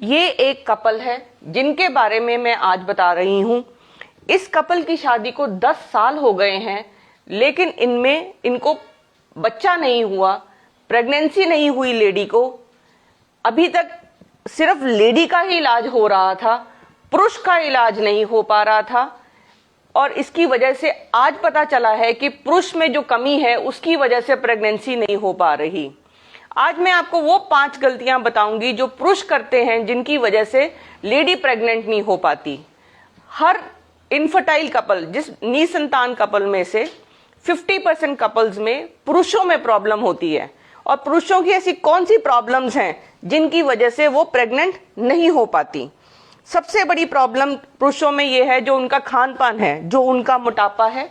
ये एक कपल है जिनके बारे में मैं आज बता रही हूँ। इस कपल की शादी को 10 साल हो गए हैं, लेकिन इनको बच्चा नहीं हुआ, प्रेगनेंसी नहीं हुई लेडी को। अभी तक सिर्फ लेडी का ही इलाज हो रहा था, पुरुष का इलाज नहीं हो पा रहा था। और इसकी वजह से आज पता चला है कि पुरुष में जो कमी है उसकी वजह से प्रेगनेंसी नहीं हो पा रही। आज मैं आपको वो 5 गलतियां बताऊंगी जो पुरुष करते हैं, जिनकी वजह से लेडी प्रेग्नेंट नहीं हो पाती। हर इनफर्टाइल कपल, जिस निसंतान कपल में से 50% कपल्स में पुरुषों में प्रॉब्लम होती है। और पुरुषों की ऐसी कौन सी प्रॉब्लम्स हैं जिनकी वजह से वो प्रेग्नेंट नहीं हो पाती। सबसे बड़ी प्रॉब्लम पुरुषों में ये है जो उनका खान पान है, जो उनका मोटापा है।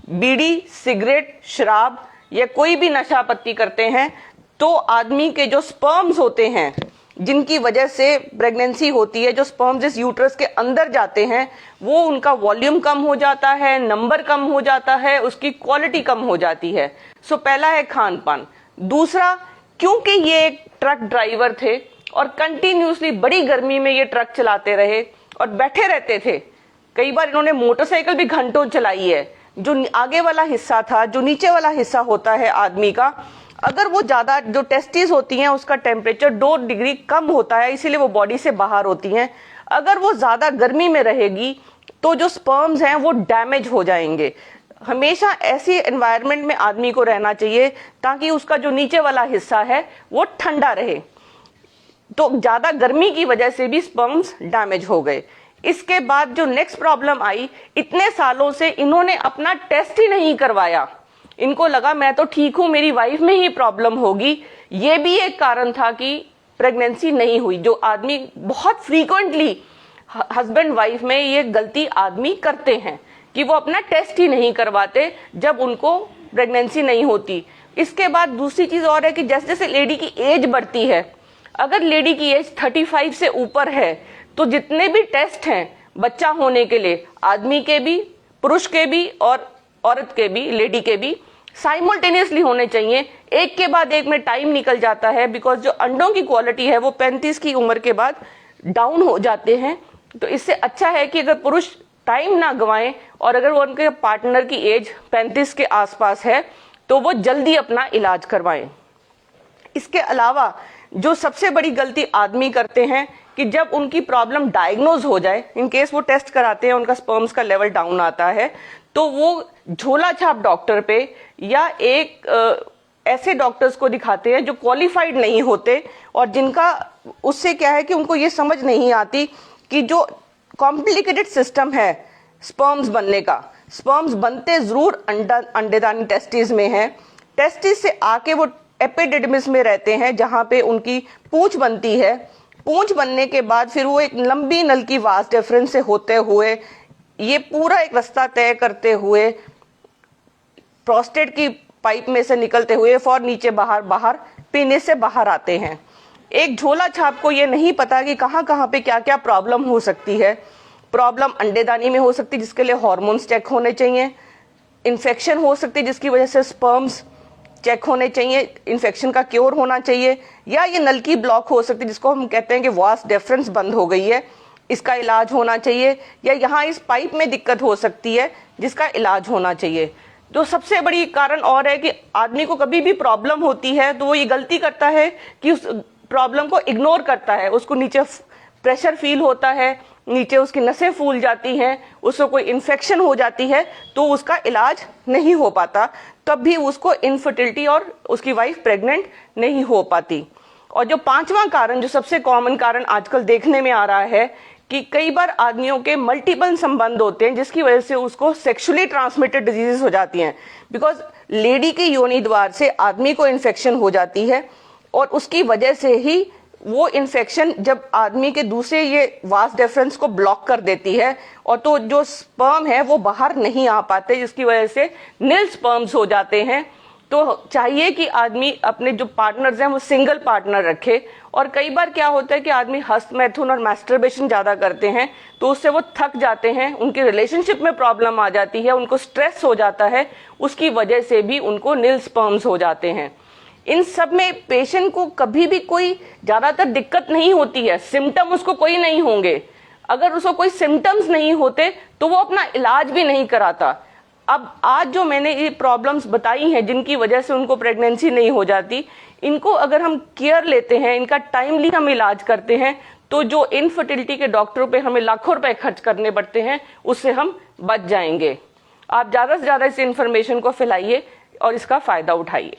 बीड़ी, सिगरेट, शराब या कोई भी नशा पत्ती करते हैं तो आदमी के जो स्पर्म्स होते हैं, जिनकी वजह से प्रेगनेंसी होती है, जो स्पर्म्स इस यूट्रस के अंदर जाते हैं, वो उनका वॉल्यूम कम हो जाता है, नंबर कम हो जाता है, उसकी क्वालिटी कम हो जाती है। सो पहला है खान पान। दूसरा, क्योंकि ये एक ट्रक ड्राइवर थे और कंटिन्यूसली बड़ी गर्मी में ये ट्रक चलाते रहे और बैठे रहते थे। कई बार इन्होंने मोटरसाइकिल भी घंटों चलाई है। जो आगे वाला हिस्सा था, जो नीचे वाला हिस्सा होता है आदमी का, अगर वो ज्यादा, जो टेस्टिस होती हैं उसका टेम्परेचर 2 डिग्री कम होता है, इसीलिए वो बॉडी से बाहर होती हैं। अगर वो ज्यादा गर्मी में रहेगी तो जो स्पर्म्स हैं वो डैमेज हो जाएंगे। हमेशा ऐसी एनवायरनमेंट में आदमी को रहना चाहिए ताकि उसका जो नीचे वाला हिस्सा है वो ठंडा रहे। तो ज्यादा गर्मी की वजह से भी स्पर्म्स डैमेज हो गए। इसके बाद जो नेक्स्ट प्रॉब्लम आई, इतने सालों से इन्होंने अपना टेस्ट ही नहीं करवाया। इनको लगा मैं तो ठीक हूं, मेरी वाइफ में ही प्रॉब्लम होगी। ये भी एक कारण था कि प्रेगनेंसी नहीं हुई। जो आदमी बहुत फ्रीक्वेंटली हस्बैंड वाइफ में ये गलती आदमी करते हैं कि वो अपना टेस्ट ही नहीं करवाते जब उनको प्रेगनेंसी नहीं होती। इसके बाद दूसरी चीज और है कि जैसे जैसे लेडी की एज बढ़ती है, अगर लेडी की एज 35 से ऊपर है तो जितने भी टेस्ट हैं बच्चा होने के लिए, आदमी के भी, पुरुष के भी और औरत के भी, लेडी के भी, साइमल्टेनियसली होने चाहिए। एक के बाद एक में टाइम निकल जाता है, बिकॉज जो अंडों की क्वालिटी है वो 35 की उम्र के बाद डाउन हो जाते हैं। तो इससे अच्छा है कि अगर पुरुष टाइम ना गवाएं और अगर वो उनके पार्टनर की एज 35 के आसपास है तो वो जल्दी अपना इलाज करवाएं। इसके अलावा जो सबसे बड़ी गलती आदमी करते हैं कि जब उनकी प्रॉब्लम डायग्नोज हो जाए, इन केस वो टेस्ट कराते हैं, उनका स्पर्म्स का लेवल डाउन आता है, तो वो झोला छाप डॉक्टर पे या एक ऐसे डॉक्टर्स को दिखाते हैं जो क्वालिफाइड नहीं होते और जिनका, उससे क्या है कि उनको ये समझ नहीं आती कि जो कॉम्प्लिकेटेड सिस्टम है स्पर्म्स बनने का, स्पर्म्स बनते जरूर अंडेदानी टेस्टिस में है। टेस्टिस से आके वो एपिडिडमिस में रहते हैं जहां पे उनकी पूंछ बनती है। पूंछ बनने के बाद फिर वो एक लंबी नल की वास डिफरेंस से होते हुए ये पूरा एक रास्ता तय करते हुए प्रोस्टेट की पाइप में से निकलते हुए फॉर नीचे बाहर पीने से बाहर आते हैं। एक झोला छाप को ये नहीं पता कि कहाँ कहाँ पे क्या क्या प्रॉब्लम हो सकती है। प्रॉब्लम अंडेदानी में हो सकती है जिसके लिए हार्मोन्स चेक होने चाहिए। इन्फेक्शन हो सकती है जिसकी वजह से स्पर्म्स चेक होने चाहिए, इन्फेक्शन का क्योर होना चाहिए। या ये नल की ब्लॉक हो सकती है जिसको हम कहते हैं कि वास डिफरेंस बंद हो गई है, इसका इलाज होना चाहिए। या यहाँ इस पाइप में दिक्कत हो सकती है जिसका इलाज होना चाहिए। जो सबसे बड़ी कारण और है कि आदमी को कभी भी प्रॉब्लम होती है तो वो ये गलती करता है कि उस प्रॉब्लम को इग्नोर करता है। उसको नीचे प्रेशर फील होता है, नीचे उसकी नसें फूल जाती हैं, उसको कोई इन्फेक्शन हो जाती है तो उसका इलाज नहीं हो पाता, तब भी उसको इनफर्टिलिटी और उसकी वाइफ प्रेग्नेंट नहीं हो पाती। और जो 5वां कारण, जो सबसे कॉमन कारण आजकल देखने में आ रहा है कि कई बार आदमियों के मल्टीपल संबंध होते हैं जिसकी वजह से उसको सेक्सुअली ट्रांसमिटेड डिजीजेस हो जाती हैं। बिकॉज लेडी के योनि द्वार से आदमी को इन्फेक्शन हो जाती है और उसकी वजह से ही वो इन्फेक्शन जब आदमी के दूसरे ये वास डिफरेंस को ब्लॉक कर देती है और तो जो स्पर्म है वो बाहर नहीं आ पाते, जिसकी वजह से नील स्पर्म्स हो जाते हैं। तो चाहिए कि आदमी अपने जो पार्टनर्स हैं वो सिंगल पार्टनर रखे। और कई बार क्या होता है कि आदमी हस्त मैथुन और मैस्टरबेशन ज्यादा करते हैं तो उससे वो थक जाते हैं, उनके रिलेशनशिप में प्रॉब्लम आ जाती है, उनको स्ट्रेस हो जाता है, उसकी वजह से भी उनको नील स्पर्म्स हो जाते हैं। इन सब में पेशेंट को कभी भी कोई ज्यादातर दिक्कत नहीं होती है, सिम्टम उसको कोई नहीं होंगे। अगर उसको कोई सिम्टम्स नहीं होते तो वो अपना इलाज भी नहीं कराता। अब आज जो मैंने ये प्रॉब्लम्स बताई हैं जिनकी वजह से उनको प्रेगनेंसी नहीं हो जाती, इनको अगर हम केयर लेते हैं, इनका टाइमली हम इलाज करते हैं, तो जो इनफर्टिलिटी के डॉक्टरों पे हमें लाखों रुपए खर्च करने पड़ते हैं उससे हम बच जाएंगे। आप ज्यादा से ज्यादा इस इंफॉर्मेशन को फैलाइए और इसका फायदा उठाइए।